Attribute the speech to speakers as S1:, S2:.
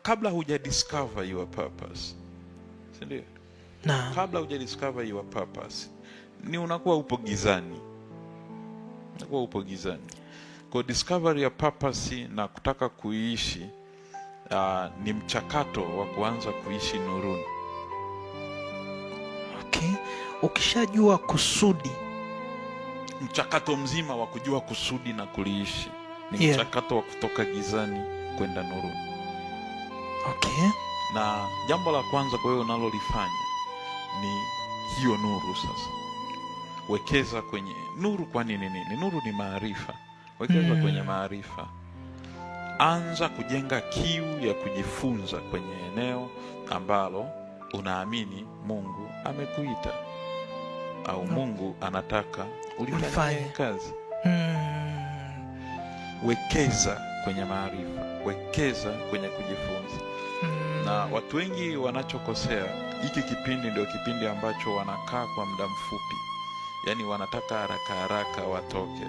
S1: kabla huja discover your purpose, si ndio?
S2: Na
S1: Kabla huja discover your purpose, ni unakuwa upo gizani. Unakuwa upo gizani. Kwa discovery ya purpose na kutaka kuishi ni mchakato wa kuanza kuishi nuruni.
S2: Okay. Ukishajua kusudi,
S1: mchakato mzima wa kujua kusudi na kuliishi ni mchakato wa kutoka gizani kwenda nuruni.
S2: Okay.
S1: Na jambo la kwanza kwa hiyo unalolifanya ni hiyo nuru sasa. Wekeza kwenye nuru. Kwa nini? Nuru ni maarifa. Wekeza kwenye maarifa. Anza kujenga kiu ya kujifunza kwenye eneo ambalo unaamini Mungu amekuita au Mungu anataka ulifanye kazi. Wekeza kwenye maarifa, wekeza kwenye kujifunza. Na watu wengi wanachokosea, hiki kipindi ndio kipindi ambacho wanakaa kwa muda mfupi, yani wanataka haraka haraka watoke.